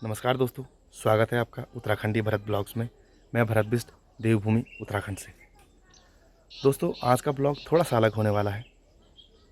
नमस्कार दोस्तों, स्वागत है आपका उत्तराखंडी भरत ब्लॉग्स में। मैं भरत बिष्ट, देवभूमि उत्तराखंड से। दोस्तों, आज का ब्लॉग थोड़ा सा अलग होने वाला है।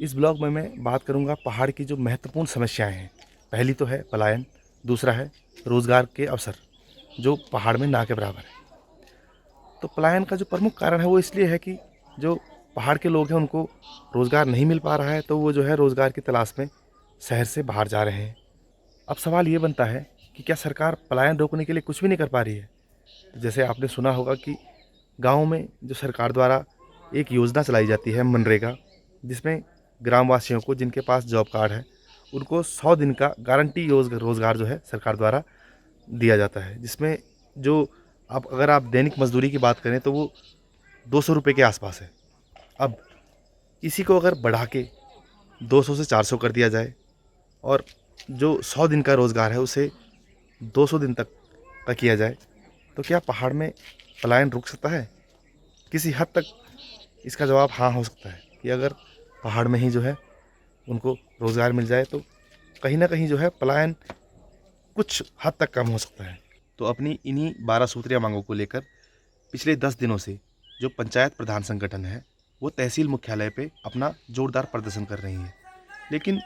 इस ब्लॉग में मैं बात करूंगा पहाड़ की जो महत्वपूर्ण समस्याएं हैं। पहली तो है पलायन, दूसरा है रोज़गार के अवसर जो पहाड़ में ना के बराबर है। तो पलायन का जो प्रमुख कारण है वो इसलिए है कि जो पहाड़ के लोग हैं उनको रोज़गार नहीं मिल पा रहा है, तो वो जो है रोज़गार की तलाश में शहर से बाहर जा रहे हैं। अब सवाल ये बनता है कि क्या सरकार पलायन रोकने के लिए कुछ भी नहीं कर पा रही है। तो जैसे आपने सुना होगा कि गाँव में जो सरकार द्वारा एक योजना चलाई जाती है मनरेगा, जिसमें ग्रामवासियों को जिनके पास जॉब कार्ड है उनको 100 दिन का गारंटी रोज़गार जो है सरकार द्वारा दिया जाता है। जिसमें जो अगर आप दैनिक मजदूरी की बात करें तो वो 200 रुपये के आसपास है। अब इसी को अगर बढ़ा के 200 से 400 कर दिया जाए और जो 100 दिन का रोज़गार है उसे 200 दिन तक का किया जाए, तो क्या पहाड़ में पलायन रुक सकता है? किसी हद तक इसका जवाब हाँ हो सकता है कि अगर पहाड़ में ही जो है उनको रोज़गार मिल जाए तो कहीं ना कहीं जो है पलायन कुछ हद तक कम हो सकता है। तो अपनी इन्हीं 12 सूत्रीय मांगों को लेकर पिछले 10 दिनों से जो पंचायत प्रधान संगठन है वो तहसील मुख्यालय पे अपना जोरदार प्रदर्शन कर रही है, लेकिन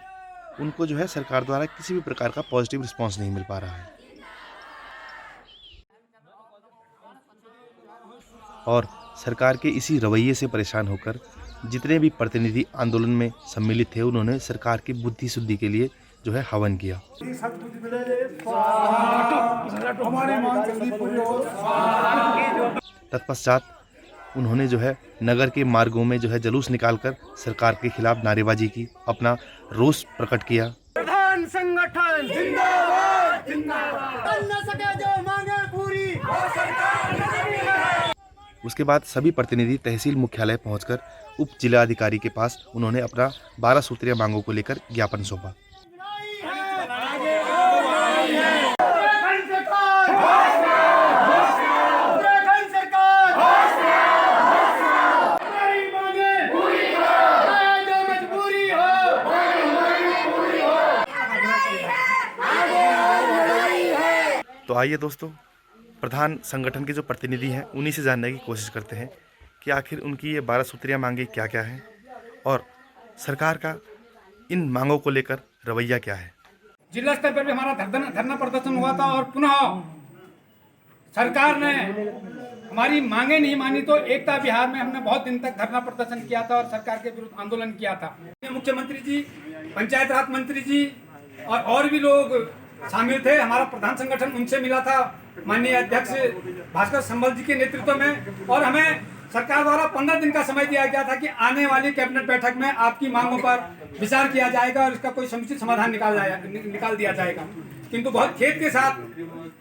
उनको जो है सरकार द्वारा किसी भी प्रकार का पॉजिटिव रिस्पांस नहीं मिल पा रहा है। और सरकार के इसी रवैये से परेशान होकर जितने भी प्रतिनिधि आंदोलन में सम्मिलित थे उन्होंने सरकार की बुद्धि शुद्धि के लिए जो है हवन किया। तत्पश्चात उन्होंने जो है नगर के मार्गों में जो है जुलूस निकालकर सरकार के खिलाफ नारेबाजी की, अपना रोष प्रकट किया। प्रधान संगठन जिंदाबाद जिंदाबाद, न सके जो मांगे पूरी वो सरकार नहीं है। उसके बाद सभी प्रतिनिधि तहसील मुख्यालय पहुंचकर उप जिलाधिकारी के पास उन्होंने अपना 12 सूत्रीय मांगों को लेकर ज्ञापन सौंपा। तो आइए दोस्तों, प्रधान संगठन के जो प्रतिनिधि हैं उन्हीं से जानने की कोशिश करते हैं कि आखिर उनकी ये 12 सूत्रीय मांगे क्या क्या हैं और सरकार का इन मांगों को लेकर रवैया क्या है। जिला स्तर पर भी हमारा धरना प्रदर्शन हुआ था और पुनः सरकार ने हमारी मांगे नहीं मानी तो एकता बिहार में हमने बहुत दिन तक धरना प्रदर्शन किया था और सरकार के विरुद्ध आंदोलन किया था। मुख्यमंत्री जी, पंचायत राज मंत्री जी और भी लोग शामिल थे। हमारा प्रधान संगठन उनसे मिला था, माननीय अध्यक्ष भास्कर संबल जी के नेतृत्व में, और हमें सरकार द्वारा 15 दिन का समय दिया गया था कि आने वाली कैबिनेट बैठक में आपकी मांगों पर विचार किया जाएगा और इसका कोई समुचित समाधान निकाल दिया जाएगा। किंतु बहुत खेद के साथ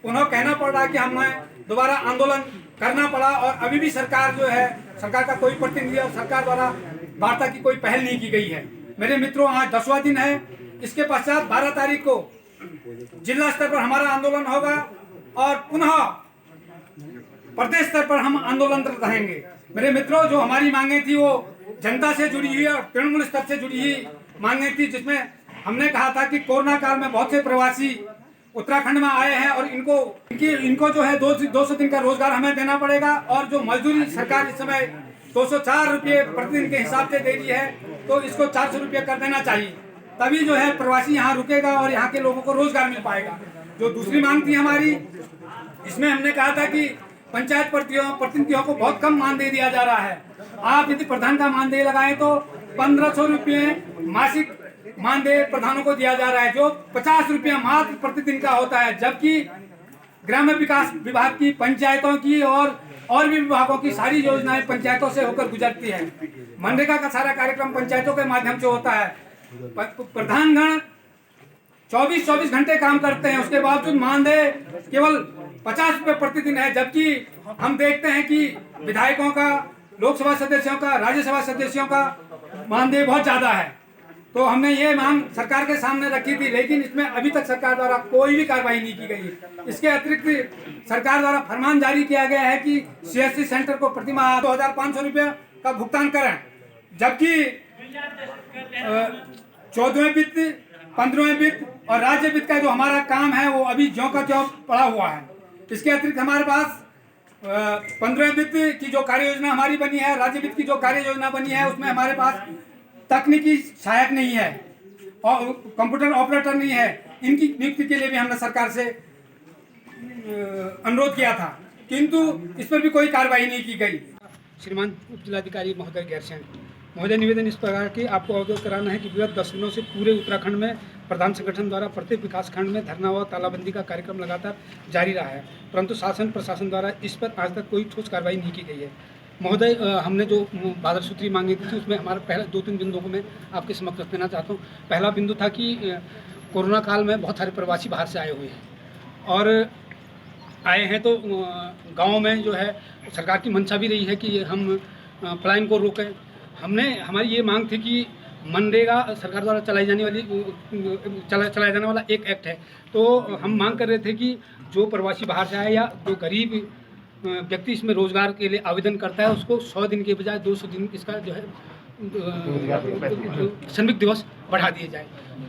उन्हें कहना पड़ रहा है कि हमें दोबारा आंदोलन करना पड़ा और अभी भी सरकार जो है, सरकार का कोई प्रतिनिधि और सरकार द्वारा वार्ता की कोई पहल नहीं की गई है। मेरे मित्रों, आज 10वां दिन है। इसके पश्चात 12 तारीख को जिला स्तर पर हमारा आंदोलन होगा और पुनः प्रदेश स्तर पर हम आंदोलनरत रहेंगे। मेरे मित्रों, जो हमारी मांगे थी वो जनता से जुड़ी हुई और तृणमूल स्तर से जुड़ी हुई मांगे थी, जिसमें हमने कहा था कि कोरोना काल में बहुत से प्रवासी उत्तराखंड में आए हैं और इनको जो है 200 दिन का रोजगार हमें देना पड़ेगा, और जो मजदूरी सरकार इस समय 204 रुपये प्रतिदिन के हिसाब से दे रही है तो इसको 400 रुपये कर देना चाहिए। तभी जो है प्रवासी यहाँ रुकेगा और यहाँ के लोगों को रोजगार मिल पाएगा। जो दूसरी मांग थी हमारी, इसमें हमने कहा था कि पंचायत प्रतिनिधियों को बहुत कम मानदेय दिया जा रहा है। आप यदि प्रधान का मानदेय लगाएं तो 1500 रुपये मासिक मानदेय प्रधानों को दिया जा रहा है, जो 50 रुपया मात्र प्रतिदिन का होता है, जबकि ग्राम्य विकास विभाग की, पंचायतों की और भी विभागों की सारी योजनाएं पंचायतों से होकर गुजरती है। मनरेगा का सारा कार्यक्रम पंचायतों के माध्यम से होता है। प्रधानगण 24 घंटे काम करते हैं, उसके बावजूद मानदेय केवल 50 रुपये प्रतिदिन है, जबकि हम देखते हैं कि विधायकों का, लोकसभा सदस्यों का, राज्यसभा सदस्यों का मानदेय बहुत ज्यादा है। तो हमने ये मांग सरकार के सामने रखी थी, लेकिन इसमें अभी तक सरकार द्वारा कोई भी कार्रवाई नहीं की गई। इसके अतिरिक्त सरकार द्वारा फरमान जारी किया गया है कि CSC सेंटर को प्रतिमाह 2500 रुपये का भुगतान करें, जबकि 14वें वित्त, 15वें वित्त और राज्य वित्त का जो हमारा काम है वो अभी ज्यों का त्यों पड़ा हुआ है। इसके अतिरिक्त हमारे पास 15 वित्त की जो कार्य योजना हमारी बनी है, राज्य वित्त की जो कार्य योजना बनी है, उसमें हमारे पास तकनीकी सहायक नहीं है और कंप्यूटर ऑपरेटर नहीं है। इनकी नियुक्ति के लिए भी हमने सरकार से अनुरोध किया था, किंतु इस पर भी कोई कार्रवाई नहीं की गई। श्रीमान उप जिलाधिकारी महोदय गैरसैंण महोदय, निवेदन इस प्रकार की आपको अवगत कराना है कि विगत 10 दिनों से पूरे उत्तराखंड में प्रधान संगठन द्वारा प्रत्येक विकास खंड में धरना व तालाबंदी का कार्यक्रम लगातार जारी रहा है, परंतु शासन प्रशासन द्वारा इस पर आज तक कोई ठोस कार्रवाई नहीं की गई है। महोदय, हमने जो 12 सूत्री मांगी थी उसमें हमारा पहले 2-3 बिंदुओं को मैं आपके समक्ष रख देना चाहता हूँ। पहला बिंदु था कि कोरोना काल में बहुत सारे प्रवासी बाहर से आए हुए हैं और आए हैं तो गाँव में जो है सरकार की मंशा भी रही है कि हम पलायन को रोकें। हमारी ये मांग थी कि मनरेगा सरकार द्वारा चलाई जाने वाला एक एक्ट है, तो हम मांग कर रहे थे कि जो प्रवासी बाहर से आए या जो गरीब व्यक्ति इसमें रोजगार के लिए आवेदन करता है उसको 100 दिन के बजाय 200 दिन इसका जो है श्रमिक दिवस बढ़ा दिए जाए।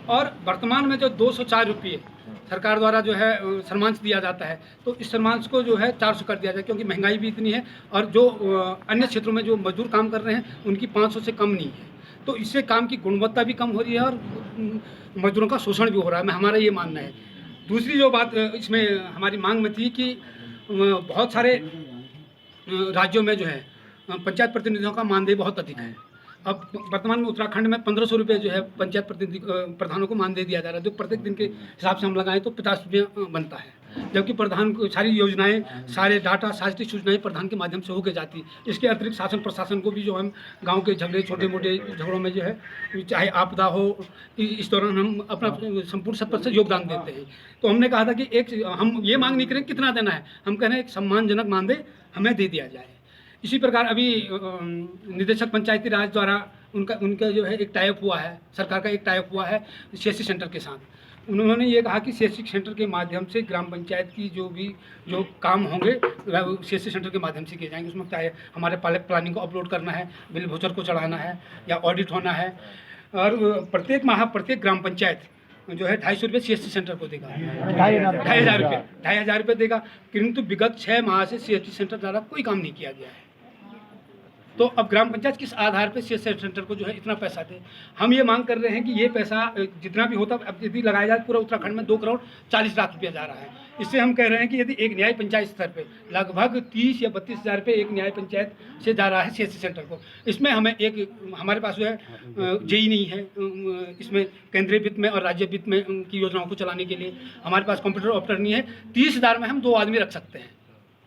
और वर्तमान में जो 204 रुपये सरकार द्वारा जो है सम्मांश दिया जाता है, तो इस सम्मांश को जो है 400 कर दिया जाए, क्योंकि महंगाई भी इतनी है और जो अन्य क्षेत्रों में जो मजदूर काम कर रहे हैं उनकी 500 से कम नहीं है, तो इससे काम की गुणवत्ता भी कम हो रही है और मजदूरों का शोषण भी हो रहा है। हमारा ये मानना है। दूसरी जो बात इसमें हमारी मांग में थी कि बहुत सारे राज्यों में जो है पंचायत प्रतिनिधियों का मानदेय बहुत अधिक है। अब वर्तमान में उत्तराखंड में 1500 रुपये जो है पंचायत प्रतिनिधि प्रधानों को मानदेय दिया जा रहा है, जो प्रत्येक दिन के हिसाब से हम लगाएं तो 50 रुपये बनता है, जबकि प्रधान को सारी योजनाएं, सारे डाटा, सारी सूचनाएं प्रधान के माध्यम से होके जाती। इसके अतिरिक्त शासन प्रशासन को भी जो हम गांव के झगड़े, छोटे मोटे झगड़ों में जो है चाहे आपदा हो, इस दौरान हम अपना संपूर्ण 100% योगदान देते हैं। तो हमने कहा था कि हम ये मांग नहीं करें कितना देना है, हम कह रहे हैं एक सम्मानजनक मानदेय हमें दे दिया जाए। इसी प्रकार अभी निदेशक पंचायती राज द्वारा उनका जो है एक टाइप हुआ है, सरकार का एक टाइप हुआ है CSC सेंटर के साथ। उन्होंने ये कहा कि CSC सेंटर के माध्यम से ग्राम पंचायत की जो काम होंगे CSC सेंटर के माध्यम से किए जाएंगे। उसमें चाहे हमारे प्लानिंग को अपलोड करना है, बिल वोचर को चढ़ाना है या ऑडिट होना है, और प्रत्येक माह प्रत्येक ग्राम पंचायत जो है 250 रुपये CSC सेंटर को देगा, 2,500 रुपये देगा। किंतु विगत 6 माह से CSC सेंटर द्वारा कोई काम नहीं किया गया है। तो अब ग्राम पंचायत किस आधार पे CSC सेंटर को जो है इतना पैसा दे? हम ये मांग कर रहे हैं कि ये पैसा जितना भी होता, अब यदि लगाया जाए पूरा उत्तराखंड में 2 करोड़ 40 लाख रुपया जा रहा है। इससे हम कह रहे हैं कि यदि एक न्याय पंचायत स्तर पे लगभग 30 या 32 हज़ार रुपये एक न्याय पंचायत से जा रहा है CSC सेंटर को, इसमें हमें हमारे पास जो है जेई नहीं है, इसमें केंद्रीय वित्त में और राज्य वित्त में की योजनाओं को चलाने के लिए हमारे पास कंप्यूटर ऑपरेटर नहीं है। 30,000 में हम 2 आदमी रख सकते हैं,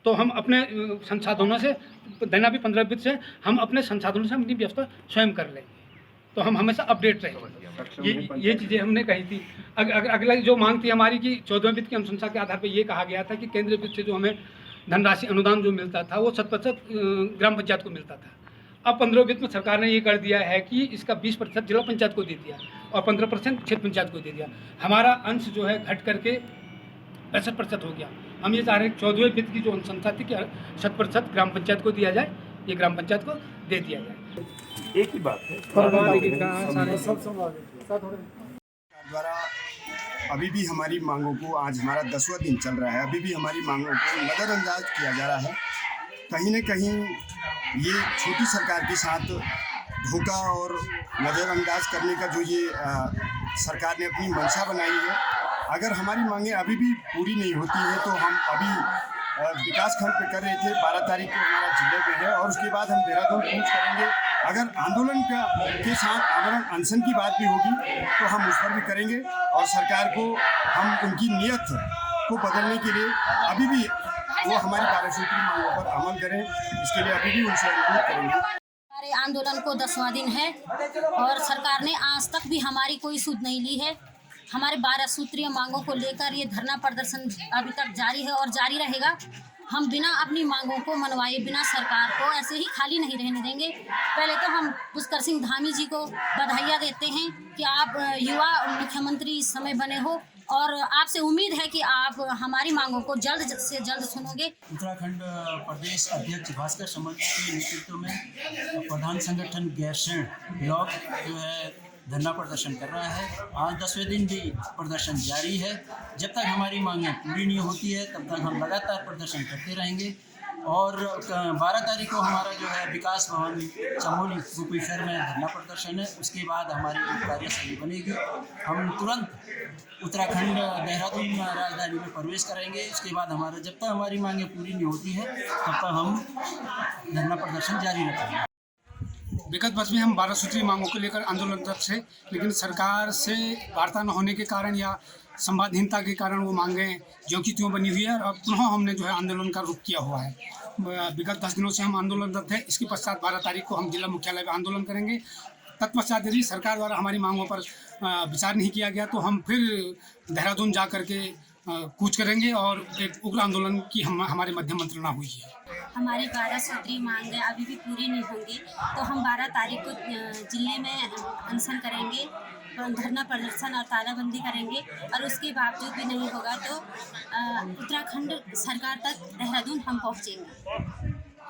तो हम अपने संसाधनों से देना भी 15 वित्त से, हम अपने संसाधनों से अपनी व्यवस्था स्वयं कर लेंगे, तो हम हमेशा अपडेट रहेंगे। ये चीज़ें हमने कही थी। अगला जो मांग थी हमारी कि 14वें वित्त की अनुशंसा के आधार पर ये कहा गया था कि केंद्रीय वित्त से जो हमें धनराशि अनुदान जो मिलता था वो 100% ग्राम पंचायत को मिलता था। अब 15वें वित्त में सरकार ने ये कर दिया है कि इसका 20% जिला पंचायत को दे दिया और 15% क्षेत्र पंचायत को दे दिया। हमारा अंश जो है घट करके 65% हो गया। हम ये चाह रहे हैं 14वें वित्त की जो अनुशंसा थी कि 100% ग्राम पंचायत को दिया जाए, ये ग्राम पंचायत को दे दिया जाए। एक ही बात है द्वारा अभी भी हमारी मांगों को, आज हमारा 10वां दिन चल रहा है, अभी भी हमारी मांगों को नज़रअंदाज किया जा रहा है। कहीं न कहीं ये छोटी सरकार के साथ धोखा और नज़रअंदाज करने का जो ये सरकार ने अपनी मंशा बनाई है, अगर हमारी मांगें अभी भी पूरी नहीं होती हैं तो हम अभी विकास खंड पे कर रहे थे, 12 तारीख को हमारा जिले पे है और उसके बाद हम देहरादून कूच करेंगे। अगर आंदोलन के साथ आमरण अनशन की बात भी होगी तो हम उस पर भी करेंगे और सरकार को हम उनकी नीयत को बदलने के लिए अभी भी वो हमारी 12 सूत्री मांगों पर अमल करें, इसके लिए अभी भी उनसे अनुरोध करेंगे। हमारे आंदोलन को 10वां दिन है और सरकार ने आज तक भी हमारी कोई सुध नहीं ली है। हमारे 12 सूत्रीय मांगों को लेकर ये धरना प्रदर्शन अभी तक जारी है और जारी रहेगा। हम बिना अपनी मांगों को मनवाए, बिना सरकार को ऐसे ही खाली नहीं रहने देंगे। पहले तो हम पुष्कर सिंह धामी जी को बधाइयाँ देते हैं कि आप युवा मुख्यमंत्री इस समय बने हो और आपसे उम्मीद है कि आप हमारी मांगों को जल्द से जल्द सुनोगे। उत्तराखंड प्रदेश अध्यक्ष भास्कर समर्थ के नेतृत्व में प्रधान संगठन गैरसैंण ब्लॉक जो है धरना प्रदर्शन कर रहा है। आज 10वें दिन भी प्रदर्शन जारी है। जब तक हमारी मांगें पूरी नहीं होती है तब तक हम लगातार प्रदर्शन करते रहेंगे। और 12 तारीख को हमारा जो है विकास भवन चमोली गोपेश्वर में धरना प्रदर्शन है। उसके बाद हमारी जो कार्यशैली बनेगी, हम तुरंत उत्तराखंड देहरादून राजधानी में प्रवेश करेंगे। उसके बाद हमारा जब तक हमारी मांगें पूरी नहीं होती है तब तक हम धरना प्रदर्शन जारी रखेंगे। विगत वर्ष में हम 12 सूत्रीय मांगों को लेकर आंदोलनरत थे, लेकिन सरकार से वार्ता न होने के कारण या संवादहीनता के कारण वो मांगें ज्यों की त्यों बनी हुई है। और अब पुनः हमने जो है आंदोलन का रुख किया हुआ है। विगत 10 दिनों से हम आंदोलनरत हैं। इसके पश्चात 12 तारीख को हम जिला मुख्यालय में आंदोलन करेंगे। तत्पश्चात यदि सरकार द्वारा हमारी मांगों पर विचार नहीं किया गया तो हम फिर देहरादून जा करके कूच करेंगे और एक उग्र आंदोलन की हमारे मध्य मंत्रणा हुई है। हमारी 12 सूत्रीय मांगें अभी भी पूरी नहीं होंगी तो हम 12 तारीख को जिले में अनशन करेंगे, धरना प्रदर्शन और तालाबंदी करेंगे। और उसके बावजूद भी नहीं होगा तो उत्तराखंड सरकार तक देहरादून हम पहुँचेंगे।